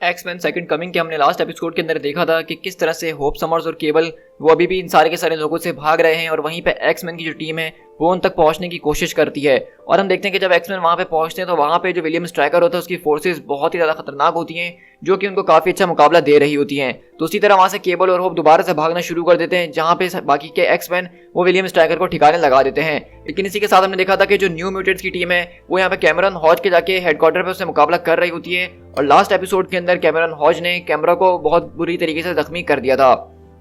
X Men second coming के हमने last episode के अंदर देखा था कि किस तरह से होप समर्स और केबल वो अभी भी इन सारे के सारे लोगों से भाग रहे हैं और वहीं पे एक्समैन की जो टीम है वो उन तक पहुंचने की कोशिश करती है। और हम देखते हैं कि जब एक्समैन वहां पे पहुंचते हैं तो वहां पे जो विलियम स्ट्राइकर होता है उसकी फोर्सेस बहुत ही ज्यादा खतरनाक होती हैं जो कि उनको काफी अच्छा मुकाबला दे रही होती हैं। तो उसी तरह वहां से केबल और होप दोबारा से भागना शुरू कर देते हैं जहां पे बाकी के एक्समैन वो विलियम स्ट्राइकर को ठिकाने लगा देते हैं। लेकिन इसी के साथ हमने देखा था कि जो न्यू म्यूटेंट्स की टीम है वो यहाँ पे कैमरन हॉज के जाके हेडक्वार्टर पे उससे मुकाबला कर रही होती है और लास्ट एपिसोड के अंदर कैमरन हॉज ने कैमरा को बहुत बुरी तरीके से जख्मी कर दिया था।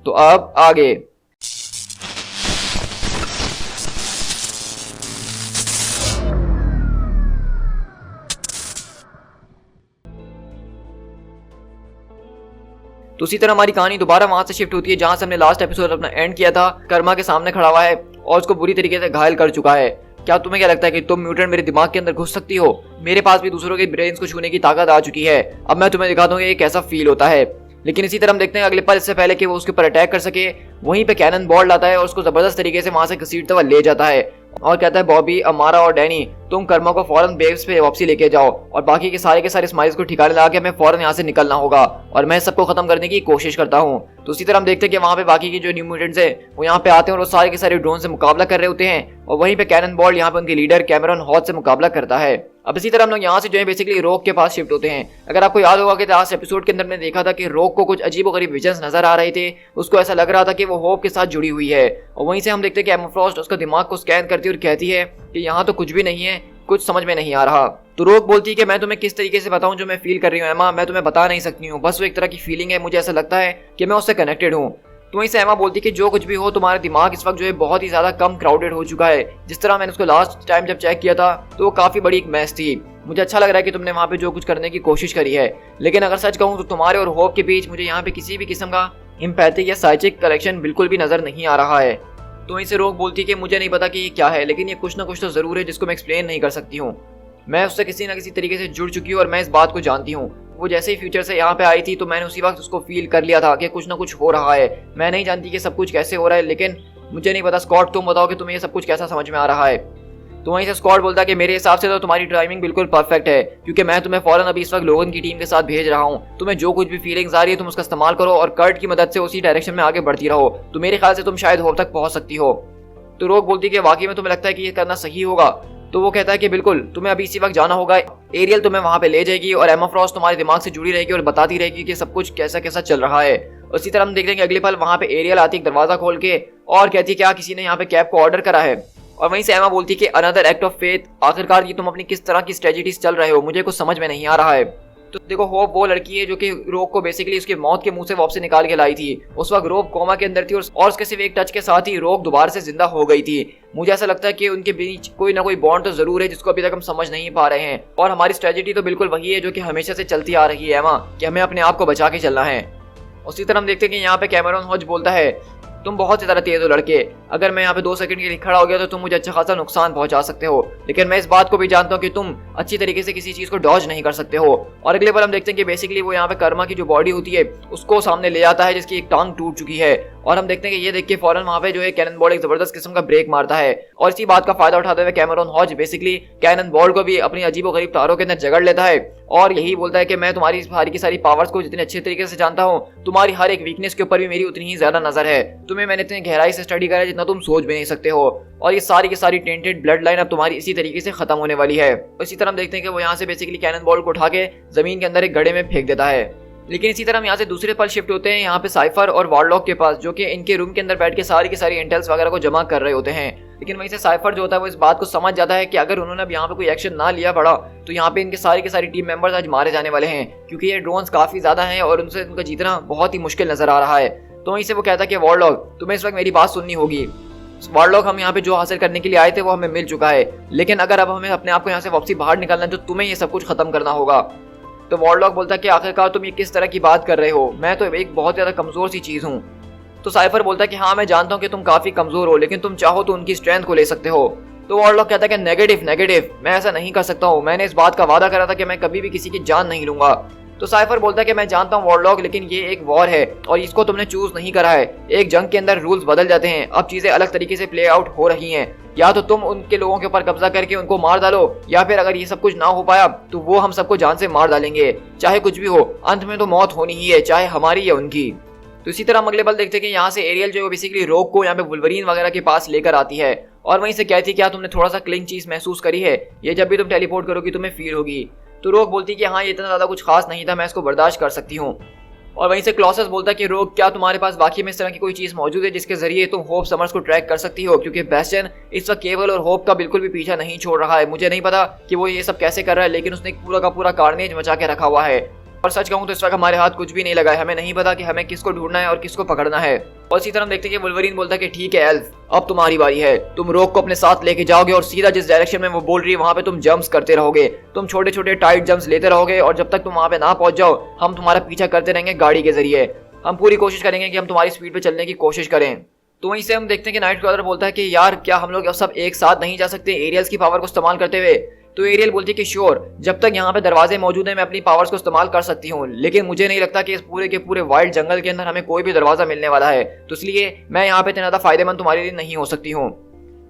तो अब आगे तो उसी तरह हमारी कहानी दोबारा वहां से शिफ्ट होती है जहां से हमने लास्ट एपिसोड अपना एंड किया था। कर्मा के सामने खड़ा हुआ है और उसको बुरी तरीके से घायल कर चुका है। क्या तुम्हें क्या लगता है कि तुम म्यूटेंट मेरे दिमाग के अंदर घुस सकती हो? मेरे पास भी दूसरों के ब्रेन्स को छूने की ताकत आ चुकी है। अब मैं तुम्हें दिखा दूंगा ये कैसा फील होता है। लेकिन इसी तरह हम देखते हैं अगले पल इससे पहले कि वो उसके ऊपर अटैक कर सके वहीं पे कैनन बॉल लाता है और उसको जबरदस्त तरीके से वहां से घसीटता हुआ ले जाता है और कहता है बॉबी, अमारा और डैनी तुम कर्मा को फौरन बेस पे वापसी लेके जाओ और बाकी के सारे स्माइल्स को ठिकाने लगा के हमें फौरन यहाँ से निकलना होगा और मैं सबको खत्म करने की कोशिश करता हूँ। तो उसी तरह हम देखते हैं कि वहाँ पे बाकी की जो न्यू म्यूटेंट्स है वो यहाँ पे आते हैं और वो सारे के सारे ड्रोन से मुकाबला कर रहे होते हैं और वहीं पे कैनन बॉल यहाँ पे उनके लीडर कैमरन हॉज से मुकाबला करता है। अब इसी तरह हम लोग यहाँ से जो है बेसिकली रोक के पास शिफ्ट होते हैं। अगर आपको याद होगा कि लास्ट एपिसोड के अंदर मैंने देखा था कि रोक को कुछ अजीबोगरीब विजन्स नजर आ रहे थे। उसको ऐसा लग रहा था कि वो होप के साथ जुड़ी हुई है और वहीं से हम देखते हैं कि एम्मा फ्रॉस्ट उसका दिमाग को स्कैन करती है और कहती है कि यहाँ तो कुछ भी नहीं है, कुछ समझ में नहीं आ रहा। तो रोक बोलती है कि मैं तुम्हें किस तरीके से बताऊं जो मैं फील कर रही हूँ एमा, मैं तुम्हें बता नहीं सकती हूँ, बस वो एक तरह की फीलिंग है, मुझे ऐसा लगता है कि मैं उससे कनेक्टेड हूँ। तो वहीं से एमा बोलती है कि जो कुछ भी हो तुम्हारा दिमाग इस वक्त जो है बहुत ही ज्यादा कम क्राउडेड हो चुका है। जिस तरह मैंने उसको लास्ट टाइम जब चेक किया था तो वो काफी बड़ी एक मैस थी। मुझे अच्छा लग रहा है कि तुमने वहाँ पे जो कुछ करने की कोशिश करी है, लेकिन अगर सच कहूँ तो तुम्हारे और होप के बीच मुझे यहाँ पे किसी भी किस्म का एम्पैथिक या साइकिक कनेक्शन बिल्कुल भी नजर नहीं आ रहा है। तो वहीं से रोक बोलती है कि मुझे नहीं पता कि ये क्या है, लेकिन ये कुछ ना कुछ तो जरूर है जिसको मैं एक्सप्लेन नहीं कर सकती हूँ। मैं उससे किसी ना किसी तरीके से जुड़ चुकी हूँ और मैं इस बात को जानती हूँ। वो जैसे ही फ्यूचर से यहाँ पे आई थी तो मैंने उसी वक्त उसको फील कर लिया था कि कुछ ना कुछ हो रहा है। मैं नहीं जानती कि सब कुछ कैसे हो रहा है, लेकिन मुझे नहीं पता। स्कॉट तुम बताओ कि तुम्हें ये सब कुछ कैसा समझ में आ रहा है? तो वहीं से स्कॉट बोलता है कि मेरे हिसाब से तो तुम्हारी टाइमिंग बिल्कुल परफेक्ट है क्योंकि मैं तुम्हें फौरन अभी इस वक्त लोगन की टीम के साथ भेज रहा हूँ। तुम्हें जो कुछ भी फीलिंग्स आ रही है तुम उसका इस्तेमाल करो और कर्ट की मदद से उसी डायरेक्शन में आगे बढ़ती रहो। तो मेरे ख्याल से तुम शायद होप तक पहुंच सकती हो। तो रोक बोलती है कि वाकई में तुम्हें लगता है कि ये करना सही होगा? तो वो कहता है कि बिल्कुल, तुम्हें अभी इसी वक्त जाना होगा। एरियल तुम्हें वहां पे ले जाएगी और एमा फ्रॉस्ट तुम्हारे दिमाग से जुड़ी रहेगी और बताती रहेगी कि सब कुछ कैसा कैसा चल रहा है। उसी तरह हम देखते हैं कि अगले पल वहां पे एरियल आती है दरवाजा खोल के और कहती है क्या किसी ने यहाँ पे कैब को ऑर्डर करा है? और वहीं से एमा बोलती है कि अनदर एक्ट ऑफ फेथ, आखिरकार ये तुम अपनी किस तरह की स्ट्रेटजीज चल रहे हो, मुझे कुछ समझ में नहीं आ रहा है। तो देखो, होप वो लड़की है जो कि रोक को बेसिकली उसके मौत के मुंह से वापस निकाल के लाई थी। उस वक्त रोक कोमा के अंदर थी और उसके सिर्फ एक टच के साथ ही रोक दोबारा से जिंदा हो गई थी। मुझे ऐसा लगता है कि उनके बीच कोई ना कोई बॉन्ड तो जरूर है जिसको अभी तक हम समझ नहीं पा रहे हैं। और हमारी स्ट्रेटजी तो बिल्कुल वही है जो कि हमेशा से चलती आ रही है एमा, कि हमें अपने आप को बचा के चलना है। उसी तरह हम देखते हैं कि यहाँ पे कैमरन हॉज बोलता है तुम बहुत ही ज्यादा तेज हो लड़के, अगर मैं यहाँ पे 2 सेकंड के लिए खड़ा हो गया तो तुम मुझे अच्छा खासा नुकसान पहुंचा सकते हो, लेकिन मैं इस बात को भी जानता हूँ कि तुम अच्छी तरीके से किसी चीज को डॉज नहीं कर सकते हो। और अगले बार हम देखते हैं कि बेसिकली वो यहाँ पे कर्मा की जो बॉडी होती है उसको सामने ले आता है जिसकी एक टांग टूट चुकी है और हम देखते हैं कि ये देख के फौरन वहाँ पे जो है कैनन बॉल एक जबरदस्त किस्म का ब्रेक मारता है और इसी बात का फायदा उठाते हुए Cameron Hodge basically cannon ball को भी अपनी अजीबोगरीब तारों के अंदर जगड़ लेता है और यही बोलता है कि मैं तुम्हारी सारी की सारी पावर्स को जितने अच्छे तरीके से जानता हूँ, तुम्हारी हर एक वीकनेस के ऊपर भी मेरी उतनी ही ज्यादा नजर है। तुम्हें मैंने इतनी गहराई से स्टडी करा है जितना तुम सोच भी नहीं सकते हो और ये सारी की सारी टेंटेड ब्लड लाइन अब तुम्हारी इसी तरीके से खत्म होने वाली है। इसी तरह हम देखते हैं कि वो यहाँ से बेसिकली कैनन बॉल को उठा के जमीन के अंदर एक गड्ढे में फेंक देता है। लेकिन इसी तरह हम यहाँ से दूसरे पल शिफ्ट होते हैं यहाँ पे साइफर और वार्लॉक के पास, जो कि इनके रूम के अंदर बैठ के सारी की सारी इंटेल्स वगैरह को जमा कर रहे होते हैं। लेकिन वहीं से साइफर जो होता है वो इस बात को समझ जाता है कि अगर उन्होंने अब यहाँ पे कोई एक्शन ना लिया पड़ा तो यहाँ पे इनके सारी के सारी टीम मेंबर्स आज मारे जाने वाले हैं क्योंकि ये ड्रोन्स काफी ज्यादा हैं और उनसे उनका जीतना बहुत ही मुश्किल नजर आ रहा है। तो वहीं से वो कहता है कि वार्लॉक तुम्हें इस वक्त मेरी बात सुननी होगी। वार्लॉक, हम यहाँ पे जो हासिल करने के लिए आए थे वो हमें मिल चुका है, लेकिन अगर अब हमें अपने आप को यहाँ से वापसी बाहर निकालना है तो तुम्हें ये सब कुछ खत्म करना होगा। तो वार्लॉक बोलता है कि आखिरकार तुम ये किस तरह की बात कर रहे हो, मैं तो एक बहुत ज्यादा कमजोर सी चीज हूँ। तो साइफर बोलता है कि हाँ मैं जानता हूँ कि तुम काफी कमजोर हो, लेकिन तुम चाहो तो उनकी स्ट्रेंथ को ले सकते हो। तो वार्लॉक कहता है कि नेगेटिव, मैं ऐसा नहीं कर सकता हूँ। मैंने इस बात का वादा करा था कि मैं कभी भी किसी की जान नहीं लूंगा। तो साइफर बोलता है कि मैं जानता हूँ वॉरलॉग, लेकिन ये एक वॉर है और इसको तुमने चूज नहीं करा है। एक जंग के अंदर रूल्स बदल जाते हैं, अब चीजें अलग तरीके से प्ले आउट हो रही हैं। या तो तुम उनके लोगों के ऊपर कब्जा करके उनको मार डालो, या फिर अगर ये सब कुछ ना हो पाया तो वो हम सबको जान से मार डालेंगे। चाहे कुछ भी हो, अंत में तो मौत होनी ही है, चाहे हमारी या उनकी। तो इसी तरह हम अगले पल देखते हैं कि यहाँ से एरियल जो है बेसिकली रोग को यहाँ पे वुल्वरीन वगैरह के पास लेकर आती है और वहीं से कहती है क्या तुमने थोड़ा सा क्लिंग चीज महसूस करी है, ये जब भी तुम टेलीपोर्ट करोगी तुम्हें फील होगी। तो रोग बोलती है कि हाँ ये इतना ज्यादा कुछ खास नहीं था, मैं इसको बर्दाश्त कर सकती हूँ। और वहीं से क्लॉसस बोलता है कि रोग क्या तुम्हारे पास वाकई में इस तरह की कोई चीज मौजूद है जिसके जरिए तुम होप समर्स को ट्रैक कर सकती हो, क्योंकि बेस्टियन इस वक्त केवल और होप का बिल्कुल भी पीछा नहीं छोड़ रहा है। मुझे नहीं पता कि वो ये सब कैसे कर रहा है, लेकिन उसने पूरा का पूरा कार्नेज मचा के रखा हुआ है। और सच कहूं तो इस वक्त हमारे हाथ कुछ भी नहीं लगा है, हमें नहीं पता कि हमें किसको ढूंढना है और किसको पकड़ना है। और इसी तरह हम देखते हैं कि वुल्वरीन बोलता है कि ठीक है एल्फ, अब तुम्हारी बारी है, तुम रोग को अपने साथ लेके जाओगे और सीधा जिस डायरेक्शन में वो बोल रही है वहां पे तुम जंप्स करते रहोगे। तुम छोटे छोटे टाइट जंप्स लेते रहोगे और जब तक तुम वहां पे ना पहुंच जाओ हम तुम्हारा पीछा करते रहेंगे गाड़ी के जरिए। हम पूरी कोशिश करेंगे कि हम तुम्हारी स्पीड पे चलने की कोशिश करें। तो वहीं से हम देखते हैं कि नाइट क्रॉलर बोलता है कि यार क्या हम लोग अब सब एक साथ नहीं जा सकते एरियल्स की पावर को इस्तेमाल करते हुए। तो एरियल बोलती है कि श्योर, जब तक यहाँ पे दरवाजे मौजूद हैं मैं अपनी पावर्स को इस्तेमाल कर सकती हूँ, लेकिन मुझे नहीं लगता कि इस पूरे के पूरे वाइल्ड जंगल के अंदर हमें कोई भी दरवाजा मिलने वाला है, तो इसलिए मैं यहाँ पे इतना ज्यादा फायदेमंद तुम्हारे लिए नहीं हो सकती हूँ।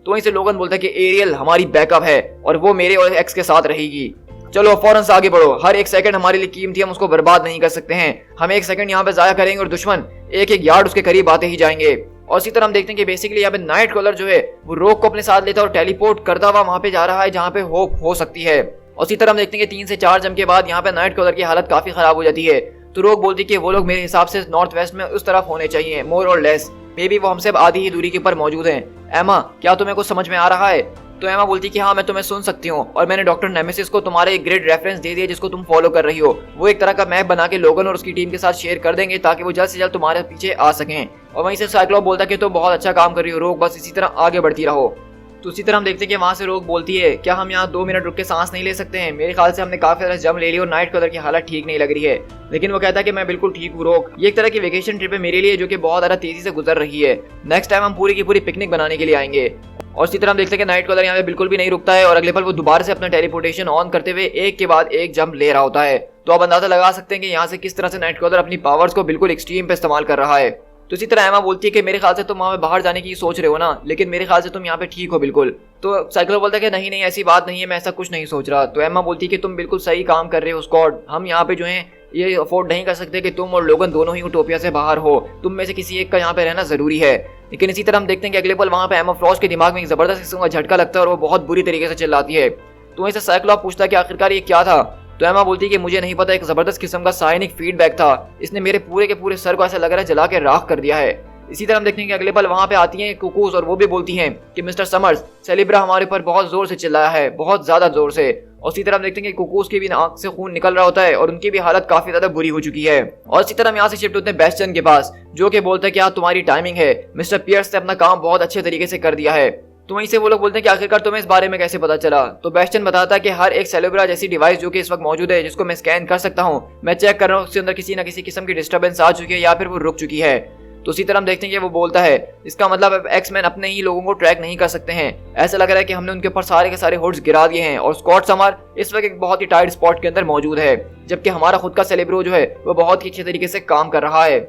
तो वहीं से लोगन बोलता है कि एरियल हमारी बैकअप है और वो मेरे और एक्स के साथ रहेगी। चलो फौरन से आगे बढ़ो, हर एक सेकंड हमारे लिए कीमती, हम उसको बर्बाद नहीं कर सकते हैं। हम एक सेकंड यहाँ पे जाया करेंगे और दुश्मन एक एक यार्ड उसके करीब आते ही जाएंगे। और इसी तरह हम देखते हैं कि बेसिकली यहाँ पे नाइट क्रॉलर जो है वो रोग को अपने साथ लेता है और टेलीपोर्ट करता हुआ वहां पे जा रहा है जहाँ पे होप हो सकती है। और इसी तरह हम देखते हैं कि 3 से 4 जंप के बाद यहाँ पे नाइट क्रॉलर की हालत काफी खराब हो जाती है। तो रोग बोलती है कि वो लोग मेरे हिसाब से नॉर्थ वेस्ट में उस तरफ होने चाहिए, मोर और लेस, मे बी वो हमसे आधी ही दूरी के ऊपर मौजूद हैं। एमा क्या तुम्हें कुछ समझ में आ रहा है? तो एमा बोलती कि हाँ मैं तुम्हें सुन सकती हूँ और मैंने डॉक्टर नेमेसिस को तुम्हारे एक ग्रेड रेफरेंस दे दिया जिसको तुम फॉलो कर रही हो। वो एक तरह का मैप बना के लोगन और उसकी टीम के साथ शेयर कर देंगे ताकि वो जल्द से जल्द तुम्हारे पीछे आ सकें। और वहीं से साइक्लोप बोलता कि तुम बहुत अच्छा काम कर रही हो रोग, बस इसी तरह आगे बढ़ती रहो। तो उसी तरह हम देखते हैं कि वहां से रोग बोलती है क्या हम यहाँ 2 मिनट रुक के सांस नहीं ले सकते हैं? मेरे ख्याल से हमने काफी ज्यादा जम ले ली और नाइट क्रॉलर की हालत ठीक नहीं लग रही है। लेकिन वो कहता है कि मैं बिल्कुल ठीक हूँ रोग, ये एक तरह की वेकेशन ट्रिप है मेरे लिए जो कि बहुत ज्यादा तेजी से गुजर रही है। नेक्स्ट टाइम हम पूरी की पूरी पिकनिक बनाने के लिए आएंगे। और इसी तरह हम देखते हैं कि नाइट क्रॉलर यहाँ पे बिल्कुल भी नहीं रुकता है और अगले पल वो दोबारा से अपना टेलीपोर्टेशन ऑन करते हुए एक के बाद एक जंप ले रहा होता है। तो आप अंदाजा लगा सकते हैं कि यहाँ से किस तरह से नाइट क्रॉलर अपनी पावर्स को बिल्कुल एक्सट्रीम पे इस्तेमाल कर रहा है। तो इसी तरह एमा बोलती है कि मेरे ख्याल से तुम वहां पे बाहर जाने की सोच रहे हो ना, लेकिन मेरे ख्याल से तुम यहाँ पे ठीक हो बिल्कुल। तो साइक्लोप बोलता है कि नहीं नहीं ऐसी बात नहीं है, मैं ऐसा कुछ नहीं सोच रहा। तो एमा बोलती है कि तुम बिल्कुल सही काम कर रहे हो स्कॉट, हम यहाँ पे जो है ये अफोर्ड नहीं कर सकते कि तुम और लोगन दोनों ही यूटोपिया से बाहर हो, तुम में से किसी एक का यहाँ पे रहना जरूरी है। लेकिन इसी तरह हम देखते हैं कि अगले पल वहां पे एमा फ्रॉस्ट के दिमाग में एक जबरदस्त किस्म का झटका लगता है और वो बहुत बुरी तरीके से चिल्लाती है। तो वहीं से साइक्लोप पूछता है कि आखिरकार ये क्या था? तो एमा बोलती है कि मुझे नहीं पता, एक जबरदस्त किस्म का साइनिक फीडबैक था, इसने मेरे पूरे के पूरे सर को ऐसा लग रहा है जला के राख कर दिया है। इसी तरह हम देखते हैं कि अगले पल वहां पे आती हैं कुकूस और वो भी बोलती हैं कि मिस्टर समर्स, सेलिब्रा हमारे ऊपर बहुत जोर से चिल्लाया है, बहुत ज्यादा जोर से। और इसी तरह हम देखते हैं कि कुकूस की भी आंख से खून निकल रहा होता है और उनकी भी हालत काफी ज्यादा बुरी हो चुकी है। और इसी तरह हम यहाँ से शिफ्ट होते हैं बेस्टियन के पास, जो कि बोलता है कि तुम्हारी टाइमिंग है, मिस्टर पियर्स ने अपना काम बहुत अच्छे तरीके से कर दिया है। तो वहीं से वो लोग बोलते हैं कि आखिरकार तुम्हें इस बारे में कैसे पता चला? तो बेस्टियन बताता है कि हर एक सेलिब्रा जैसी डिवाइस जो कि इस वक्त मौजूद है जिसको मैं स्कैन कर सकता हूँ, मैं चेक कर रहा हूँ उसके अंदर किसी न किसी किस्म की डिस्टर्बेंस आ चुकी है या फिर वो रुक चुकी है। तो इसी तरह हम देखते हैं कि वो बोलता है इसका मतलब अब एक्समैन अपने ही लोगों को ट्रैक नहीं कर सकते हैं, ऐसा लग रहा है कि हमने उनके ऊपर सारे के सारे हुड्स गिरा दिए हैं और स्कॉट समर इस वक्त एक बहुत ही टाइट स्पॉट के अंदर मौजूद है, जबकि हमारा खुद का सेलिब्रो जो है वो बहुत ही अच्छे तरीके से काम कर रहा है।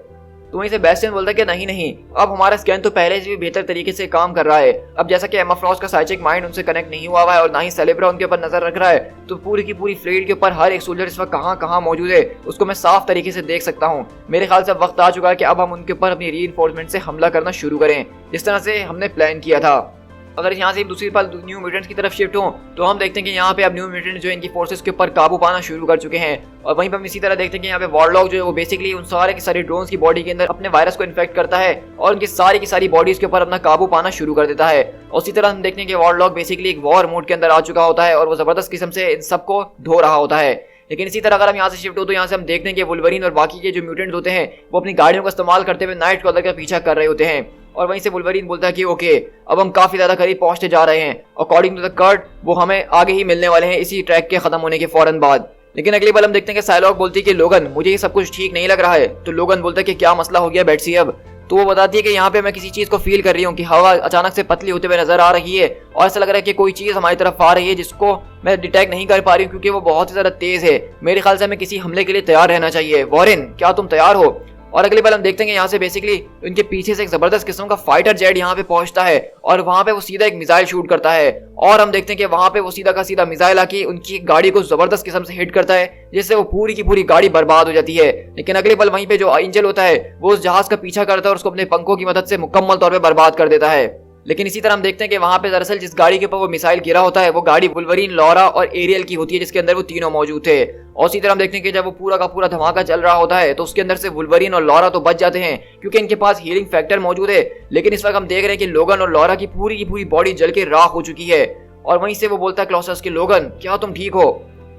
तो वहीं से बेस्टियन बोलता है कि नहीं नहीं, अब हमारा स्कैन तो पहले से भी बेहतर तरीके से काम कर रहा है। अब जैसा कि एमा फ्रॉस्ट का साइकिक माइंड उनसे कनेक्ट नहीं हुआ है और ना ही सेलिब्रा उनके ऊपर नजर रख रहा है, तो पूरी की पूरी फील्ड के ऊपर हर एक सोल्जर इस वक्त कहाँ कहाँ मौजूद है उसको मैं साफ तरीके से देख सकता हूँ। मेरे ख्याल से वक्त आ चुका है कि अब हम उनके ऊपर अपनी रीइंफोर्समेंट से हमला करना शुरू करें, जिस तरह से हमने प्लान किया था। अगर यहाँ से दूसरी बार न्यू म्यूटेंट्स की तरफ शिफ्ट हो तो हम देखते हैं कि यहाँ पे अब न्यू म्यूटेंट जो इनकी फोर्सेस के ऊपर काबू पाना शुरू कर चुके हैं। और वहीं पर हम इसी तरह देखते हैं कि यहाँ पे वॉरलॉग जो है वो बेसिकली उन सारे के सारे ड्रोन्स की बॉडी के अंदर अपने वायरस को इन्फेक्ट करता है और उनकी सारी की सारी बॉडीज के ऊपर अपना काबू पाना शुरू कर देता है। और इसी तरह हम देखते हैं कि वॉरलॉग बेसिकली एक वॉर मोड के अंदर आ चुका होता है और वो जबरदस्त किस्म से इन सबको धो रहा होता है। लेकिन इसी तरह अगर हम यहाँ से शिफ्ट हो तो यहाँ से हम देखते हैं कि वुल्वरीन और बाकी के जो म्यूटेंट्स होते हैं वो अपनी गाड़ियों का इस्तेमाल करते हुए नाइट क्रॉलर का पीछा कर रहे होते हैं। और वहीं से वुल्वरीन बोलता है कि ओके, अब हम काफी ज्यादा करीब पहुंचते जा रहे हैं, अकॉर्डिंग टू द कर्ट वो हमें आगे ही मिलने वाले हैं इसी ट्रैक के खत्म होने के फौरन बाद। लेकिन अगली बार हम देखते हैं कि साइलॉग बोलती है कि लोगन मुझे ये सब कुछ ठीक नहीं लग रहा है। तो लोगन बोलता है कि क्या मसला हो गया बेट्सी अब? तो वो बताती है कि यहाँ पे मैं किसी चीज को फील कर रही हूँ कि हवा अचानक से पतली होते हुए नजर आ रही है और ऐसा लग रहा है कि कोई चीज हमारी तरफ आ रही है जिसको मैं डिटेक्ट नहीं कर पा रही हूँ क्योंकि वो बहुत ही ज्यादा तेज है। मेरे ख्याल से हमें किसी हमले के लिए तैयार रहना चाहिए। वॉरेन, क्या तुम तैयार हो? और अगली बार हम देखते हैं यहाँ से बेसिकली उनके पीछे से एक जबरदस्त किस्म का फाइटर जेट यहाँ पे पहुंचता है और वहां पे वो सीधा एक मिसाइल शूट करता है और हम देखते हैं कि वहां पे वो सीधा का सीधा मिसाइल आके उनकी गाड़ी को जबरदस्त किस्म से हिट करता है जिससे वो पूरी की पूरी गाड़ी बर्बाद हो जाती है। लेकिन अगले पल वहीं पे जो एंजल होता है वो उस जहाज का पीछा करता है और उसको अपने पंखों की मदद से मुकम्मल तौर पर बर्बाद कर देता है। लेकिन इसी तरह हम देखते हैं कि वहां पे दरअसल जिस गाड़ी के ऊपर वो मिसाइल गिरा होता है वो गाड़ी वुल्वरीन, लॉरा और एरियल की होती है जिसके अंदर वो तीनों मौजूद थे। और इसी तरह हम देखते हैं कि जब वो पूरा का पूरा धमाका चल रहा होता है तो उसके अंदर से वुल्वरीन और लॉरा तो बच जाते हैं क्योंकि इनके पास हीलिंग फैक्टर मौजूद है। लेकिन इस वक्त हम देख रहे हैं कि लोगन और लॉरा की पूरी बॉडी जल के राख हो चुकी है। और वहीं से वो बोलता है क्लॉसस कि लोगन, क्या तुम ठीक हो?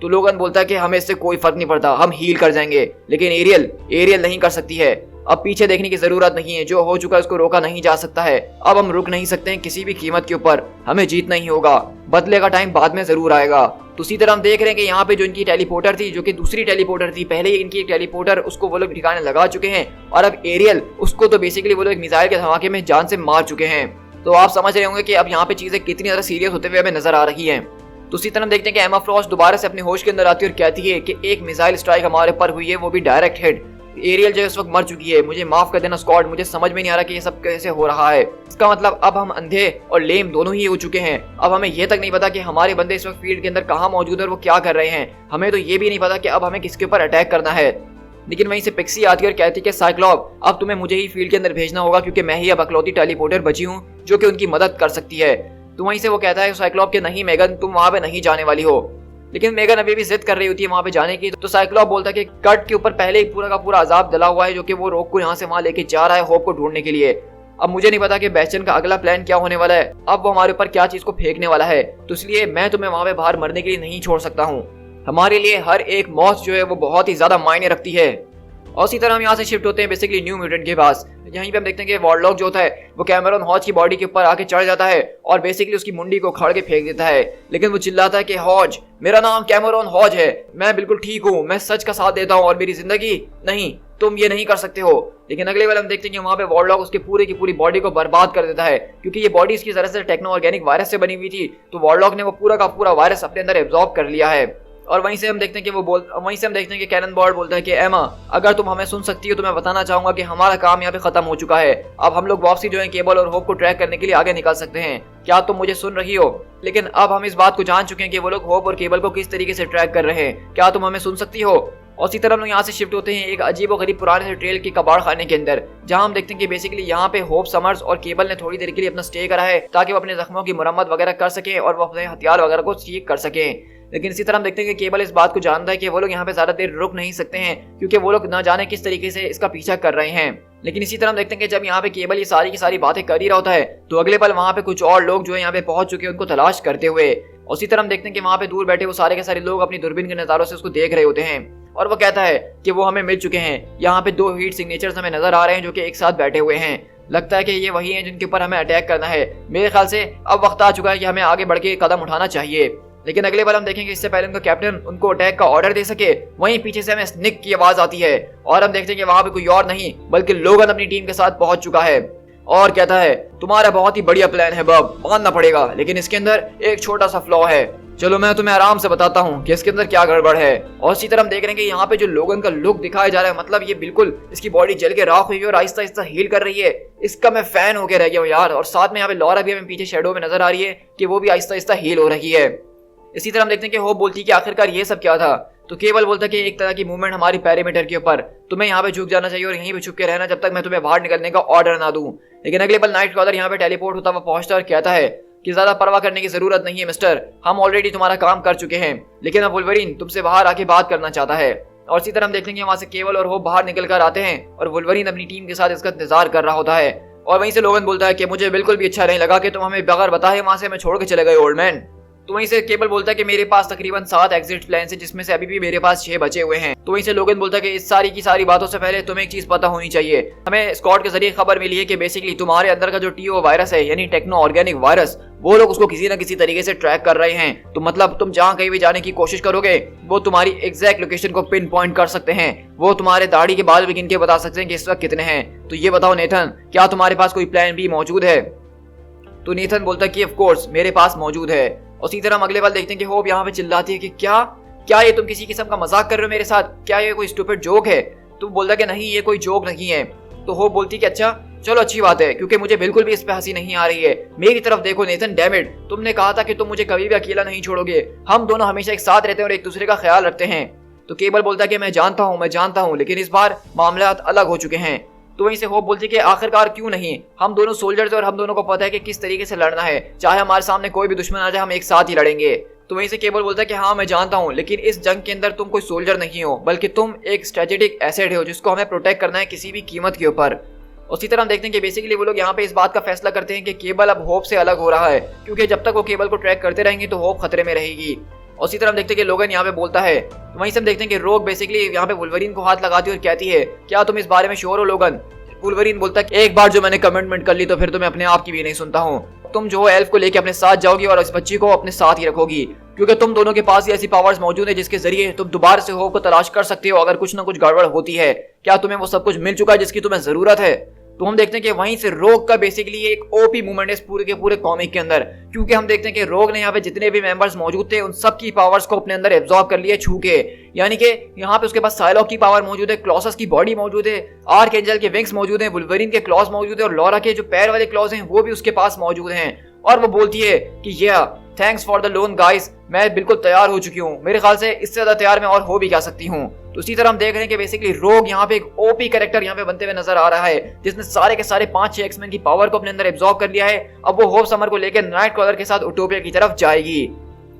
तो लोगन बोलता है कि हमें इससे कोई फर्क नहीं पड़ता, हम हील कर जाएंगे। लेकिन एरियल नहीं कर सकती है। अब पीछे देखने की जरूरत नहीं है, जो हो चुका है उसको रोका नहीं जा सकता है। अब हम रुक नहीं सकते हैं किसी भी कीमत के ऊपर, हमें जीतना ही होगा। बदले का टाइम बाद में जरूर आएगा। तो इसी तरह हम देख रहे हैं कि यहाँ पे जो इनकी टेलीपोर्टर थी, जो कि दूसरी टेलीपोर्टर थी, पहले ही इनकी टेलीपोर्टर उसको वो लोग ठिकाने लगा चुके हैं और अब एरियल उसको तो बेसिकली वो लोग एक मिसाइल के धमाके में जान से मार चुके हैं। तो आप समझ रहे होंगे कि अब यहाँ पे चीजें कितनी ज्यादा सीरियस होते हुए हमें नजर आ रही है। तो इसी तरह देखते हैं कि एमा फ्रॉस्ट दोबारा से अपने होश के अंदर आती है और कहती है कि एक मिसाइल स्ट्राइक हमारे पर हुई है, वो भी डायरेक्ट हिट। एरियल जो इस वक्त मर चुकी है। मुझे माफ कर देना स्कॉट, मुझे समझ में नहीं आ रहा कि ये सब कैसे हो रहा है। इसका मतलब अब हम अंधे और लेम दोनों ही हो चुके हैं। अब हमें ये तक नहीं पता कि हमारे बंदे इस वक्त फील्ड के अंदर कहाँ मौजूद है और वो क्या कर रहे हैं। हमें तो ये भी नहीं पता कि अब हमें किसके ऊपर अटैक करना है। लेकिन वहीं से पिक्सी आती है और कहती है कि साइक्लॉप, अब तुम्हें मुझे ही फील्ड के अंदर भेजना होगा क्योंकि मैं ही अब अकलौती टेलीपोर्टर बची हूँ जो कि उनकी मदद कर सकती है। तो वहीं से वो कहता है साइक्लॉप के नहीं मेगन, तुम वहां पे नहीं जाने वाली हो। लेकिन मेगन अभी भी जिद कर रही होती है वहां पे जाने की। तो साइक्लॉप बोलता है कि कट के ऊपर पहले ही पूरा का पूरा अजाब डला हुआ है जो कि वो रोक को यहाँ से वहां लेके जा रहा है होप को ढूंढने के लिए। अब मुझे नहीं पता कि बेस्टन का अगला प्लान क्या होने वाला है, अब वो हमारे ऊपर क्या चीज को फेंकने वाला है। तो इसलिए मैं तुम्हें वहां पे बाहर मरने के लिए नहीं छोड़ सकता हूँ। हमारे लिए हर एक मौत जो है वो बहुत ही ज्यादा मायने रखती है। और इसी तरह हम यहाँ से शिफ्ट होते हैं बेसिकली न्यू म्यूटेंट के पास। यहीं पे हम देखते हैं कि वॉरलॉक जो होता है वो कैमरॉन हॉज की बॉडी के ऊपर आके चढ़ जाता है और बेसिकली उसकी मुंडी को उखाड़ के फेंक देता है। लेकिन वो चिल्लाता है कि हॉज, मेरा नाम कैमरॉन हॉज है, मैं बिल्कुल ठीक हूँ, मैं सच का साथ देता हूँ और मेरी जिंदगी नहीं, तुम ये नहीं कर सकते हो। लेकिन अगले बार हम देखते हैं कि वहाँ पे वॉरलॉक उसके पूरे की पूरी बॉडी को बर्बाद कर देता है क्योंकि ये बॉडी इसकी तरह से टेक्नो ऑर्गेनिक वायरस से बनी हुई थी। तो वॉरलॉक ने वो पूरा का पूरा वायरस अपने अंदर एब्जॉर्ब कर लिया है। और वहीं से हम देखते हैं कि कैनन बॉर्ड बोलता है कि एमा, अगर तुम हमें सुन सकती हो तो मैं बताना चाहूंगा कि हमारा काम यहाँ पे खत्म हो चुका है। अब हम लोग वापसी जो है केबल और होप को ट्रैक करने के लिए आगे निकल सकते हैं। क्या तुम मुझे सुन रही हो? लेकिन अब हम इस बात को जान चुके हैं कि वो लोग होप और केबल को किस तरीके से ट्रैक कर रहे हैं। क्या तुम हमें सुन सकती हो? और इसी तरह हम लोग यहाँ से शिफ्ट होते हैं एक अजीब और गरीब पुराने से ट्रेल के कबाड़ खाने के अंदर, जहाँ हम देखते हैं कि बेसिकली यहाँ पे होप समर्स और केबल ने थोड़ी देर के लिए अपना स्टे करा है ताकि वो अपने जख्मों की मरम्मत वगैरह कर सके और वो अपने हथियार वगैरह को ठीक कर सके। लेकिन इसी तरह हम देखते हैं कि केबल इस बात को जानता है कि वो लोग यहाँ पे ज्यादा देर रुक नहीं सकते हैं क्योंकि वो लोग न जाने किस तरीके से इसका पीछा कर रहे हैं। लेकिन इसी तरह हम देखते हैं कि जब यहाँ पे केबल ये सारी की सारी बातें कर ही रहा होता है तो अगले पल वहाँ पे कुछ और लोग जो है यहाँ पे पहुंच चुके हैं उनको तलाश करते हुए। और इसी तरह हम देखते हैं कि वहाँ पे दूर बैठे वो सारे के सारे लोग अपनी दूरबीन के नज़ारों से उसको देख रहे होते हैं और वो कहता है कि वो हमें मिल चुके हैं। यहाँ पे 2 हीट सिग्नेचर्स हमें नजर आ रहे हैं जो कि एक साथ बैठे हुए हैं। लगता है कि ये वही हैं जिनके ऊपर हमें अटैक करना है। मेरे ख्याल से अब वक्त आ चुका है कि हमें आगे बढ़ के कदम उठाना चाहिए। लेकिन अगले बार हम देखेंगे इससे पहले उनका कैप्टन उनको अटैक का ऑर्डर दे सके, वहीं पीछे से हमें स्निक की आवाज आती है और हम देखते हैं कि वहां पे कोई और नहीं बल्कि लोगन अपनी टीम के साथ पहुंच चुका है और कहता है तुम्हारा बहुत ही बढ़िया प्लान है बब, मानना पड़ेगा, लेकिन इसके अंदर एक छोटा सा फ्लॉ है। चलो मैं तुम्हें आराम से बताता हूँ कि इसके अंदर क्या गड़बड़ है। और इसी तरह हम देख रहे हैं कि यहाँ पे जो लोगन का लुक दिखाया जा रहा है, मतलब ये बिल्कुल इसकी बॉडी जल के राख हुई है और आहिस्ता आहिस्ता हील कर रही है। इसका मैं फैन होके रह गया हूँ यार। और साथ में यहाँ पे लॉरा भी हमें पीछे शेडो में नजर आ रही है कि वो भी आहिस्ता आहिस्ता हील हो रही है। इसी तरह हम देखते हैं कि होप बोलती है कि आखिरकार ये सब क्या था। तो केवल बोलता है कि एक तरह की मूवमेंट हमारी पैरामीटर के ऊपर, तुम्हें यहाँ पे झुक जाना चाहिए और यहीं पे छुप के रहना जब तक मैं तुम्हें बाहर निकलने का ऑर्डर ना दूं। लेकिन अगले पल नाइट क्लॉजर यहाँ पे टेलीपोर्ट होता हुआ पहुंचता है और कहता है कि ज्यादा परवाह करने की जरूरत नहीं है मिस्टर, हम ऑलरेडी तुम्हारा काम कर चुके हैं। लेकिन अब वुल्वरीन तुमसे बाहर आके बात करना चाहता है। और इसी तरह हम देखेंगे वहां से केवल और होप बाहर निकल कर आते हैं और वुल्वरीन अपनी टीम के साथ इसका इंतजार कर रहा होता है। और वहीं से लोगन बोलता है कि मुझे बिल्कुल भी अच्छा नहीं लगा कि तुम हमें बगैर बताए वहां से हमें छोड़ के चले गए ओल्ड मैन। तो वहीं से केबल बोलता है कि मेरे पास तकरीबन 7 एग्जिट प्लान है, जिसमें से अभी भी मेरे पास 6 बचे हुए हैं। तो वहीं से लोगन बोलता है कि इस सारी की सारी बातों से पहले तुम्हें एक चीज पता होनी चाहिए। हमें स्कॉट के जरिए खबर मिली है कि बेसिकली तुम्हारे अंदर का जो टीओ वायरस है, यानी टेक्नो ऑर्गेनिक वायरस, वो लोग उसको किसी न किसी तरीके से ट्रैक कर रहे हैं। तो मतलब तुम जहाँ कहीं भी जाने की कोशिश करोगे वो तुम्हारी एग्जैक्ट लोकेशन को पिन पॉइंट कर सकते हैं। वो तुम्हारे दाढ़ी के बाल भी गिन के बता सकते हैं कि इस वक्त कितने हैं। तो ये बताओ नेथन, क्या तुम्हारे पास कोई प्लान बी मौजूद है? तो नेथन बोलता है कि ऑफ कोर्स मेरे पास मौजूद है। और इसी तरह हम अगले बार देखते हैं कि होप यहाँ पे चिल्लाती है कि क्या ये तुम किसी किस्म का मजाक कर रहे हो मेरे साथ? क्या ये कोई स्टूपिड जोक है? तो बोलता है कि नहीं, ये कोई जोक नहीं है। तो होप बोलती है कि अच्छा चलो अच्छी बात है, क्योंकि मुझे बिल्कुल भी इस पे हंसी नहीं आ रही है। मेरी तरफ देखो नेथन, डैम इट, तुमने कहा था कि तुम मुझे कभी भी अकेला नहीं छोड़ोगे। हम दोनों हमेशा एक साथ रहते हैं और एक दूसरे का ख्याल रखते हैं। तो केबल बोलता है कि मैं जानता हूँ, लेकिन इस बार मामला अलग हो चुके हैं। तो वहीं से होप बोलती है कि आखिरकार क्यों नहीं, हम दोनों सोल्जर्स और हम दोनों को पता है कि किस तरीके से लड़ना है। चाहे हमारे सामने कोई भी दुश्मन आ जाए, हम एक साथ ही लड़ेंगे। तो वहीं से केबल बोलता है कि हाँ मैं जानता हूँ, लेकिन इस जंग के अंदर तुम कोई सोल्जर नहीं हो, बल्कि तुम एक स्ट्रेटेजिक एसेट हो जिसको हमें प्रोटेक्ट करना है किसी भी कीमत के ऊपर। उसी तरह हम देखते हैं कि बेसिकली वो लोग यहाँ पे इस बात का फैसला करते हैं कि केबल अब होप से अलग हो रहा है, क्योंकि जब तक वो केबल को ट्रैक करते रहेंगे तो होप खतरे में रहेगी। उसी तरह हम देखते हैं कि लोगन यहाँ पे बोलता है। तो वहीं से हम देखते हैं कि रोग बेसिकली यहाँ पे वुल्वरीन को हाथ लगाती है और कहती है, क्या तुम इस बारे में श्योर हो लोगन? वुल्वरीन बोलता है, एक बार जो मैंने कमिटमेंट कर ली तो फिर तो मैं अपने आप की भी नहीं सुनता हूँ। तुम जो एल्फ को लेके अपने साथ जाओगी और इस बच्ची को अपने साथ ही रखोगी, क्योंकि तुम दोनों के पास ही ऐसी पावर्स मौजूद है जिसके जरिए तुम दोबारा से होप को तलाश कर सकते हो अगर कुछ ना कुछ गड़बड़ होती है। क्या तुम्हें वो सब कुछ मिल चुका है जिसकी तुम्हें जरूरत है? तो हम देखते हैं कि वहीं से रोग का बेसिकली एक ओपी मूवमेंट है इस पूरे के पूरे कॉमिक के अंदर, क्योंकि हम देखते हैं कि रोग ने यहाँ पे जितने भी मेंबर्स मौजूद थे उन सब की पावर्स को अपने अंदर एब्जॉर्ब कर लिया छू के। यानी कि यहाँ पे उसके पास साइलॉक की पावर मौजूद है, क्लॉसस की बॉडी मौजूद है, आर्क एंजल के विंग्स मौजूद है, वुल्वरीन के क्लॉज मौजूद है और लॉरा के जो पैर वाले क्लॉज हैं वो भी उसके पास मौजूद हैं। और वो बोलती है कि thanks for the loan guys, मैं बिल्कुल तैयार हो चुकी हूँ। मेरे ख्याल से इससे ज्यादा तैयार मैं और हो भी क्या सकती हूँ। तो इसी तरह हम देख रहे हैं कि बेसिकली रोग यहाँ पे एक ओपी कैरेक्टर यहाँ पे बनते हुए नजर आ रहा है, जिसने सारे के सारे 5-6 एक्समैन की पावर को अपने अंदर एब्जॉर्ब कर लिया है। अब वो होप समर को लेकर नाइट क्रॉलर के साथ उटोपिया की तरफ जाएगी।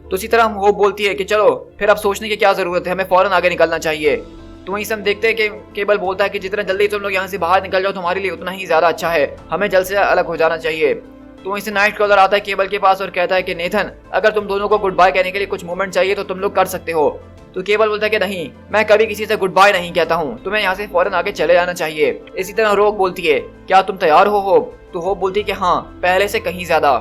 तो इसी तरह हम होप बोलती है कि चलो फिर अब सोचने की क्या जरूरत है, हमें फौरन आगे निकलना चाहिए। तो वहीं से हम देखते हैं कि केबल बोलता है कि जितना जल्दी तुम लोग यहाँ से बाहर निकल जाओ तुम्हारे लिए उतना ही ज्यादा अच्छा है, हमें जल्द से अलग हो जाना चाहिए। तो वहीं से नाइट क्रॉलर आता है केबल के पास और कहता है कि नेथन, अगर तुम दोनों को गुड बाय कहने के लिए कुछ मोमेंट चाहिए तो तुम लोग कर सकते हो। तो केबल बोलता है कि नहीं, मैं कभी किसी से गुड बाय नहीं कहता हूँ, तुम्हें यहाँ से फौरन आगे चले जाना चाहिए। इसी तरह रोग बोलती है, क्या तुम तैयार हो होप? तो होप बोलती है कि हाँ, पहले से कहीं ज्यादा।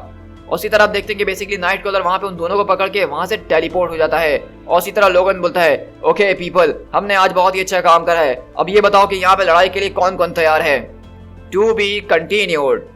और इसी तरह आप देखते हैं कि बेसिकली नाइट क्रॉलर वहां पे उन दोनों को पकड़ के वहां से टेलीपोर्ट हो जाता है। और इसी तरह लोगन बोलता है, ओके पीपल, हमने आज बहुत ही अच्छा काम करा है, अब ये बताओ कि यहाँ पे लड़ाई के लिए कौन कौन तैयार है? To be continued.